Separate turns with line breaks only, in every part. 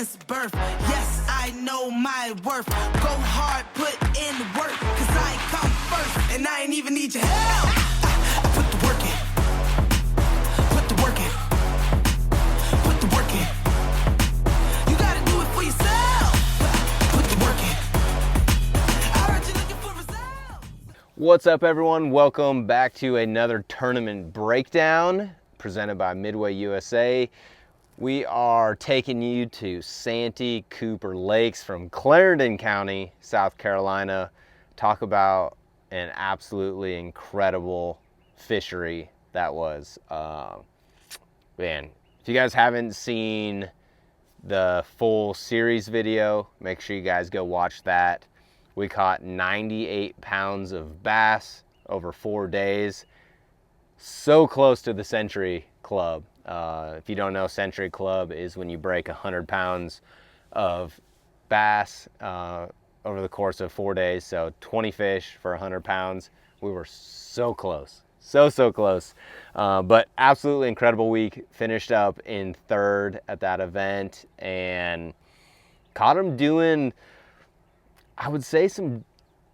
since birth. Yes, I know my worth. Go hard, put in the work, cause I come first, and I ain't even need your help. I put the work in. Put the work in. Put the work in. You gotta do it for yourself. Put the work in. I heard you looking for results.
What's up, everyone? Welcome back to another tournament breakdown presented by MidwayUSA. We are taking you to Santee Cooper Lakes from Clarendon County, South Carolina. Talk about an absolutely incredible fishery that was. Man, if you guys haven't seen the full series video, make sure you guys go watch that. We caught 98 pounds of bass over 4 days. So close to the Century Club. If you don't know, Century Club is when you break 100 pounds of bass over the course of 4 days. So 20 fish for 100 pounds. We were so close, so close. But absolutely incredible week. Finished up in third at that event and caught them doing, I would say, some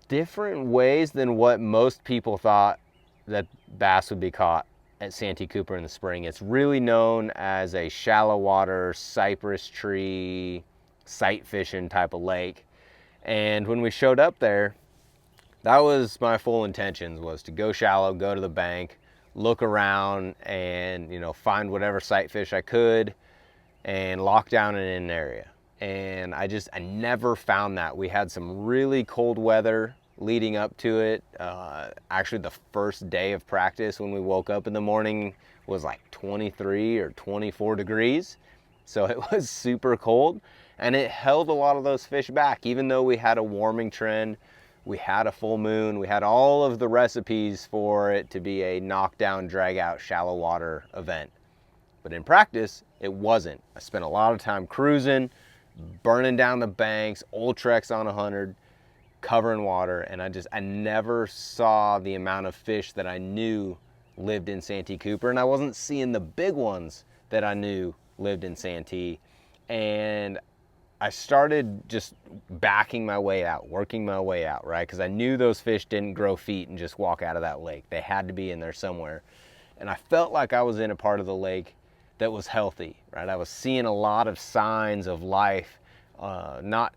different ways than what most people thought that bass would be caught at Santee Cooper in the spring. It's really known as a shallow water, cypress tree, sight fishing type of lake. And when we showed up there, that was my full intentions, was to go shallow, go to the bank, look around and, find whatever sight fish I could and lock down in an area. And I never found that. We had some really cold weather leading up to it. Actually, the first day of practice when we woke up in the morning was like 23 or 24 degrees. So it was super cold and it held a lot of those fish back. Even though we had a warming trend, we had a full moon, we had all of the recipes for it to be a knockdown, drag out, shallow water event. But in practice, it wasn't. I spent a lot of time cruising, burning down the banks, old Trex on 100, covering water, and I never saw the amount of fish that I knew lived in Santee Cooper, and I wasn't seeing the big ones that I knew lived in Santee. And I started just backing my way out, working my way out, right? Because I knew those fish didn't grow feet and just walk out of that lake. They had to be in there somewhere. And I felt like I was in a part of the lake that was healthy, right? I was seeing a lot of signs of life, not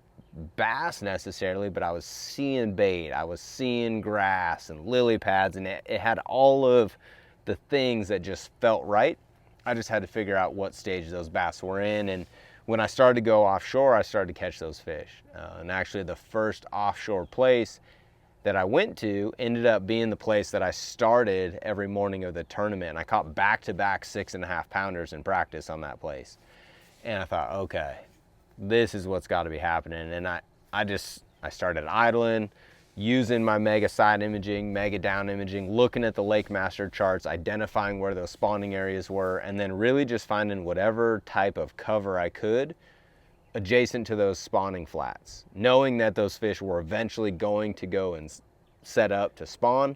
bass necessarily, but I was seeing bait, I was seeing grass and lily pads, and it had all of the things that just felt right. I just had to figure out what stage those bass were in, and when I started to go offshore, I started to catch those fish. And actually the first offshore place that I went to ended up being the place that I started every morning of the tournament. I caught back-to-back 6.5 pounders in practice on that place. And I thought, okay, this is what's got to be happening. And I started idling, using my mega side imaging, mega down imaging, looking at the Lake Master charts, identifying where those spawning areas were, and then really just finding whatever type of cover I could adjacent to those spawning flats, knowing that those fish were eventually going to go and set up to spawn.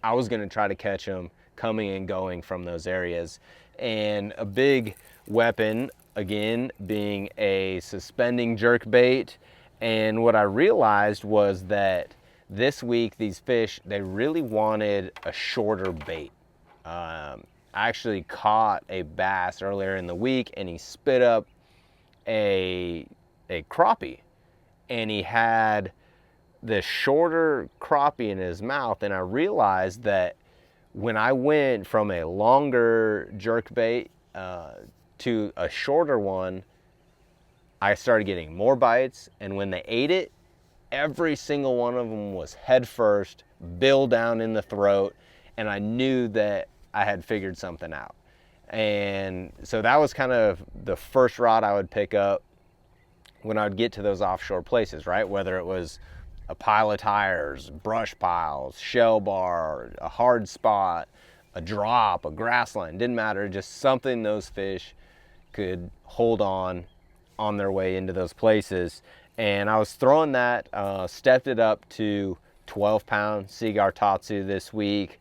I was going to try to catch them coming and going from those areas. And a big weapon, again, being a suspending jerkbait. And what I realized was that this week, these fish, they really wanted a shorter bait. I actually caught a bass earlier in the week and he spit up a crappie, and he had the shorter crappie in his mouth. And I realized that when I went from a longer jerkbait to a shorter one, I started getting more bites, and when they ate it, every single one of them was head first, bill down in the throat, and I knew that I had figured something out. And so that was kind of the first rod I would pick up when I would get to those offshore places, right? Whether it was a pile of tires, brush piles, shell bar, a hard spot, a drop, a grass line, didn't matter, just something those fish could hold on their way into those places. And I was throwing that, stepped it up to 12-pound Seagar Tatsu this week.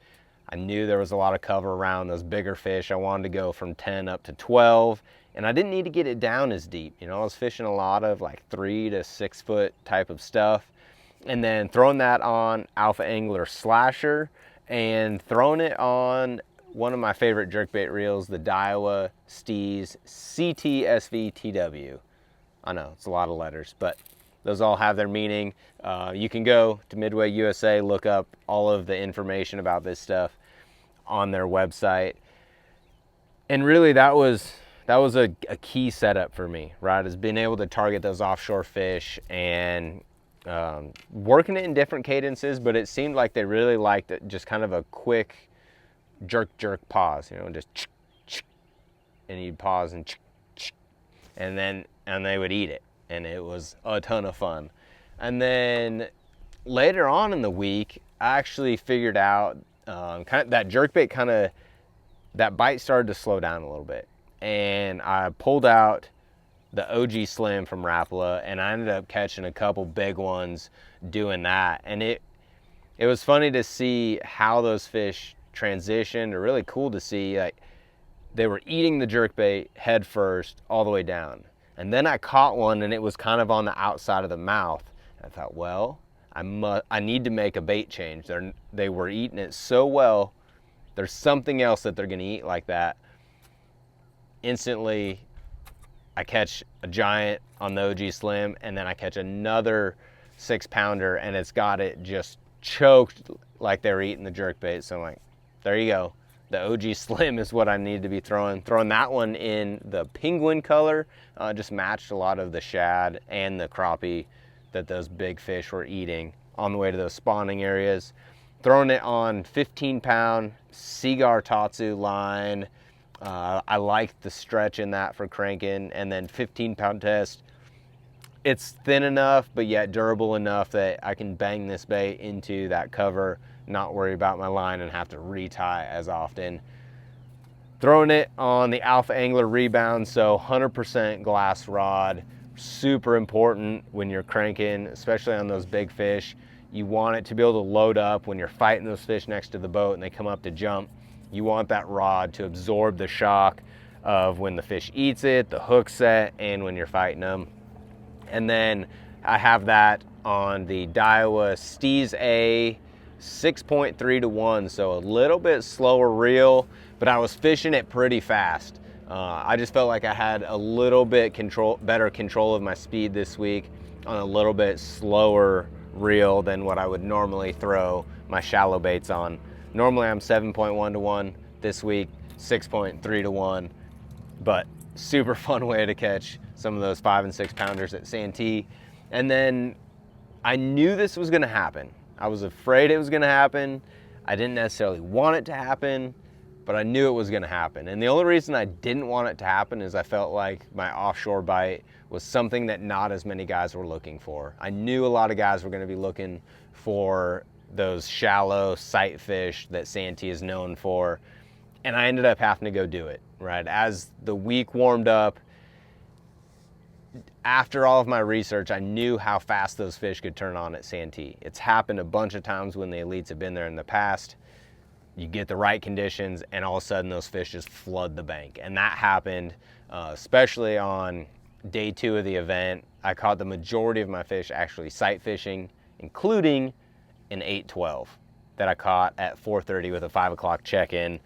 I knew there was a lot of cover around those bigger fish. I wanted to go from 10 up to 12 And I didn't need to get it down as deep. You know, I was fishing a lot of like 3 to 6 foot type of stuff, and then throwing that on Alpha Angler Slasher and throwing it on one of my favorite jerkbait reels, the Daiwa Steez CTSV-TW. I know, it's a lot of letters, but those all have their meaning. You can go to MidwayUSA, look up all of the information about this stuff on their website. And really that was a key setup for me, right? Is being able to target those offshore fish and working it in different cadences, but it seemed like they really liked it, just kind of a quick jerk pause, you know, just and you'd pause and they would eat it, and it was a ton of fun. And then later on in the week, I actually figured out kind of that jerkbait, that bite started to slow down a little bit, and I pulled out the OG Slim from Rapala, and I ended up catching a couple big ones doing that. And it was funny to see how those fish transitioned, or really cool to see, like, they were eating the jerkbait head first all the way down. And then I caught one, and it was kind of on the outside of the mouth. I thought, well, I need to make a bait change. They were eating it so well, there's something else that they're gonna eat like that. Instantly, I catch a giant on the OG Slim, and then I catch another 6-pounder, and it's got it just choked like they were eating the jerkbait. So I'm like, there you go. The OG Slim is what I need to be throwing. Throwing that one in the penguin color, just matched a lot of the shad and the crappie that those big fish were eating on the way to those spawning areas. Throwing it on 15-pound Seagar Tatsu line. I like the stretch in that for cranking. And then 15-pound test. It's thin enough, but yet durable enough that I can bang this bait into that cover, not worry about my line and have to retie as often. Throwing it on the Alpha Angler Rebound, so 100% glass rod. Super important when you're cranking, especially on those big fish. You want it to be able to load up when you're fighting those fish next to the boat and they come up to jump. You want that rod to absorb the shock of when the fish eats it, the hook set, and when you're fighting them. And then I have that on the Daiwa Steez A 6.3 to 1, so a little bit slower reel, but I was fishing it pretty fast. I just felt like I had a little bit better control of my speed this week on a little bit slower reel than what I would normally throw my shallow baits on. Normally I'm 7.1 to 1. This week 6.3 to 1, but super fun way to catch some of those 5 and 6 pounders at Santee. And then I knew this was gonna happen. I was afraid it was gonna happen. I didn't necessarily want it to happen, but I knew it was gonna happen. And the only reason I didn't want it to happen is I felt like my offshore bite was something that not as many guys were looking for. I knew a lot of guys were gonna be looking for those shallow sight fish that Santee is known for. And I ended up having to go do it, right? As the week warmed up, after all of my research, I knew how fast those fish could turn on at Santee. It's happened a bunch of times when the elites have been there in the past. You get the right conditions, and all of a sudden those fish just flood the bank. And that happened, especially on day 2 of the event. I caught the majority of my fish actually sight fishing, including an 8-12 that I caught at 4:30 with a 5 o'clock check-in.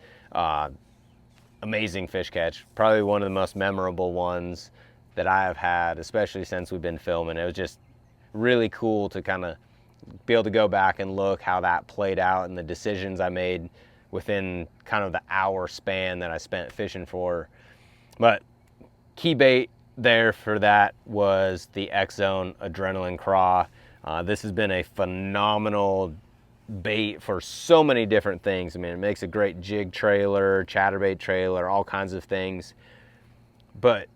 Amazing fish catch, probably one of the most memorable ones that I have had, especially since we've been filming. It was just really cool to kind of be able to go back and look how that played out and the decisions I made within kind of the hour span that I spent fishing for. But key bait there for that was the X-Zone Adrenaline Craw. This has been a phenomenal bait for so many different things. I mean, it makes a great jig trailer, chatterbait trailer, all kinds of things. But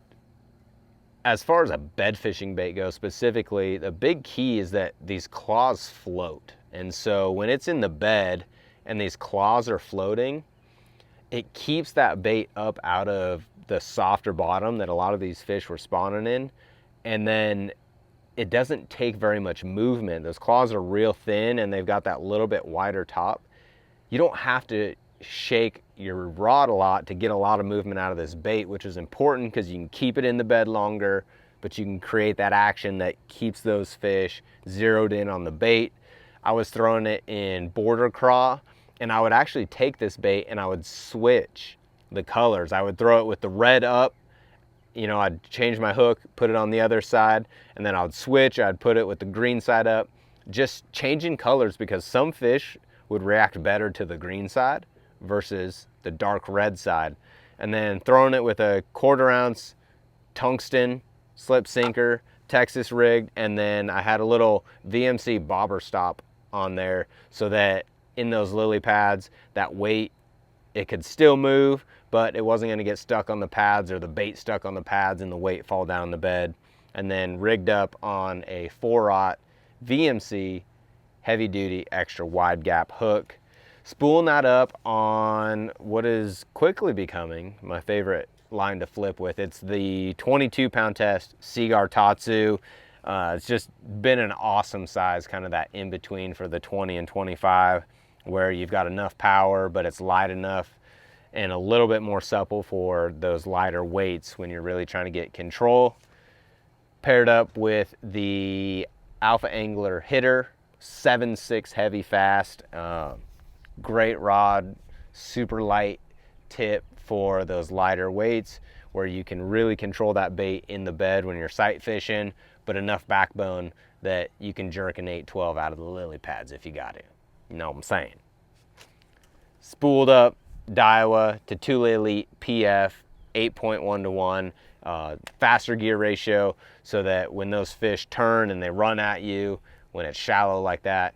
as far as a bed fishing bait goes specifically, the big key is that these claws float. And so when it's in the bed and these claws are floating, it keeps that bait up out of the softer bottom that a lot of these fish were spawning in. And then it doesn't take very much movement. Those claws are real thin and they've got that little bit wider top. You don't have to shake your rod a lot to get a lot of movement out of this bait, which is important because you can keep it in the bed longer, but you can create that action that keeps those fish zeroed in on the bait. I was throwing it in border craw, and I would actually take this bait and I would switch the colors. I would throw it with the red up, you know, I'd change my hook, put it on the other side, and then I would switch, I'd put it with the green side up, just changing colors, because some fish would react better to the green side versus the dark red side. And then throwing it with a 1/4 ounce tungsten slip sinker, Texas rigged, and then I had a little VMC bobber stop on there so that in those lily pads, that weight, it could still move, but it wasn't gonna get stuck on the pads or the bait stuck on the pads and the weight fall down the bed. And then rigged up on a 4/0 VMC heavy duty extra wide gap hook. Spooling that up on what is quickly becoming my favorite line to flip with. It's the 22-pound test Seagar Tatsu. It's just been an awesome size, kind of that in between for the 20 and 25, where you've got enough power, but it's light enough and a little bit more supple for those lighter weights when you're really trying to get control. Paired up with the Alpha Angler Hitter 7.6 heavy fast. Great rod, super light tip for those lighter weights where you can really control that bait in the bed when you're sight fishing, but enough backbone that you can jerk an 8-12 out of the lily pads if you got it. You know what I'm saying? Spooled up Daiwa to Thule Elite PF 8.1 to 1, faster gear ratio, so that when those fish turn and they run at you, when it's shallow like that,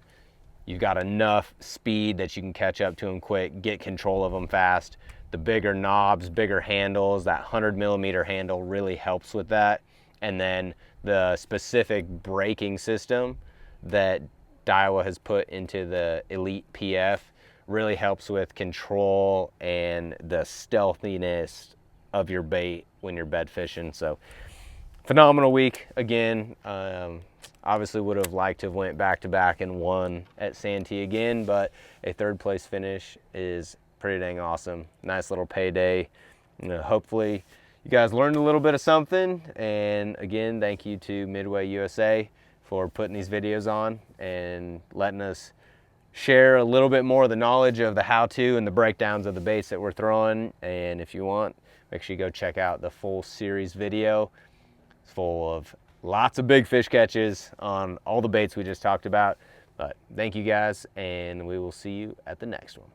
you've got enough speed that you can catch up to them quick, get control of them fast. The bigger knobs, bigger handles, that 100mm handle really helps with that. And then the specific braking system that Daiwa has put into the Elite PF really helps with control and the stealthiness of your bait when you're bed fishing. So phenomenal week again. Obviously would have liked to have went back-to-back and won at Santee again, but a 3rd place finish is pretty dang awesome. Nice little payday. You know, hopefully you guys learned a little bit of something. And again, thank you to MidwayUSA for putting these videos on and letting us share a little bit more of the knowledge of the how-to and the breakdowns of the baits that we're throwing. And if you want, make sure you go check out the full series video. It's full of lots of big fish catches on all the baits we just talked about. But thank you guys, and we will see you at the next one.